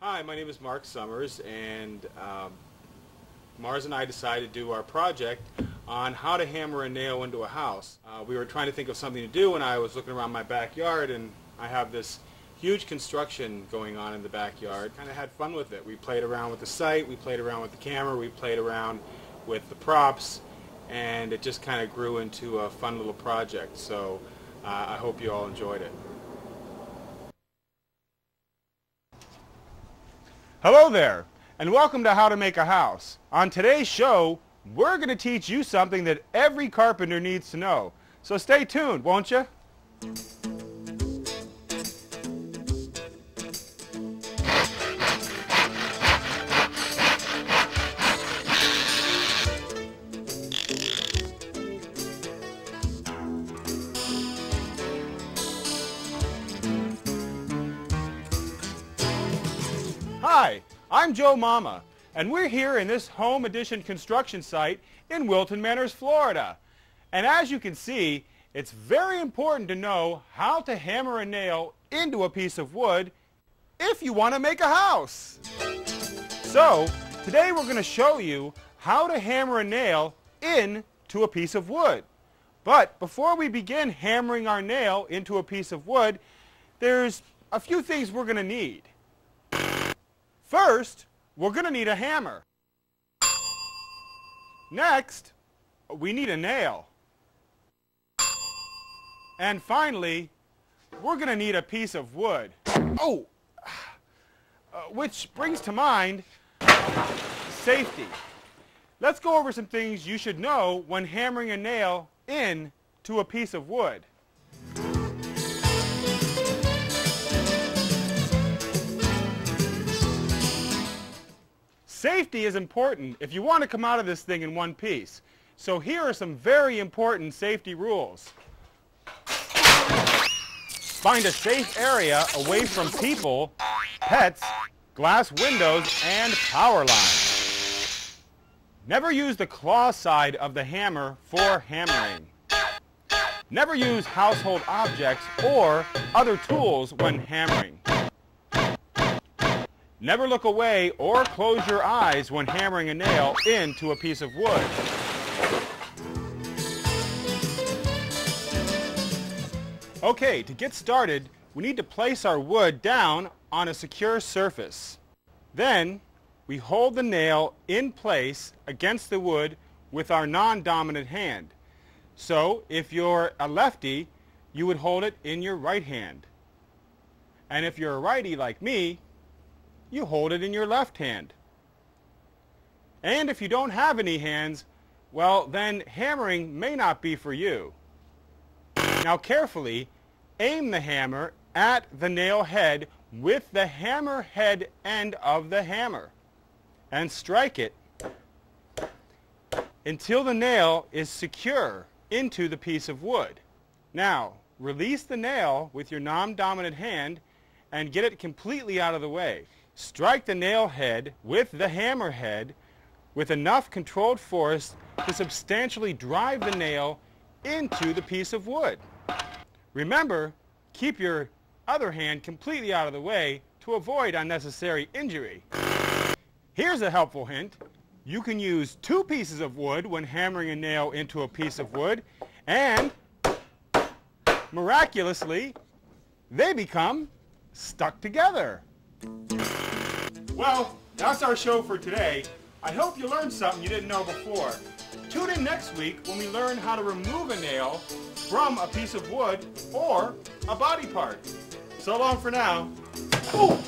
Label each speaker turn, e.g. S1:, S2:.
S1: Hi, my name is Mark Summers, and Mars and I decided to do our project on how to hammer a nail into a house. We were trying to think of something to do, and I was looking around my backyard, and I have this huge construction going on in the backyard. Kind of had fun with it. We played around with the site, we played around with the camera, we played around with the props, and it just kind of grew into a fun little project. So I hope you all enjoyed it. Hello there, and welcome to How to Make a House. On today's show, we're going to teach you something that every carpenter needs to know. So stay tuned, won't you? Hi, I'm Joe Mama, and we're here in this home addition construction site in Wilton Manors, Florida. And as you can see, it's very important to know how to hammer a nail into a piece of wood if you want to make a house. So, today we're going to show you how to hammer a nail into a piece of wood. But before we begin hammering our nail into a piece of wood, there's a few things we're going to need. First, we're going to need a hammer. Next, we need a nail. And finally, we're going to need a piece of wood. Which brings to mind safety. Let's go over some things you should know when hammering a nail into a piece of wood. Safety is important if you want to come out of this thing in one piece. So here are some very important safety rules. Find a safe area away from people, pets, glass windows, and power lines. Never use the claw side of the hammer for hammering. Never use household objects or other tools when hammering. Never look away or close your eyes when hammering a nail into a piece of wood. Okay, to get started, we need to place our wood down on a secure surface. Then, we hold the nail in place against the wood with our non-dominant hand. So, if you're a lefty, you would hold it in your right hand. And if you're a righty like me, you hold it in your left hand. And if you don't have any hands, well, then hammering may not be for you. Now carefully aim the hammer at the nail head with the hammer head end of the hammer and strike it until the nail is secure into the piece of wood. Now, release the nail with your non-dominant hand and get it completely out of the way. Strike the nail head with the hammer head with enough controlled force to substantially drive the nail into the piece of wood. Remember, keep your other hand completely out of the way to avoid unnecessary injury. Here's a helpful hint. You can use two pieces of wood when hammering a nail into a piece of wood, and miraculously, they become stuck together. Well, that's our show for today. I hope you learned something you didn't know before. Tune in next week when we learn how to remove a nail from a piece of wood or a body part. So long for now. Ooh.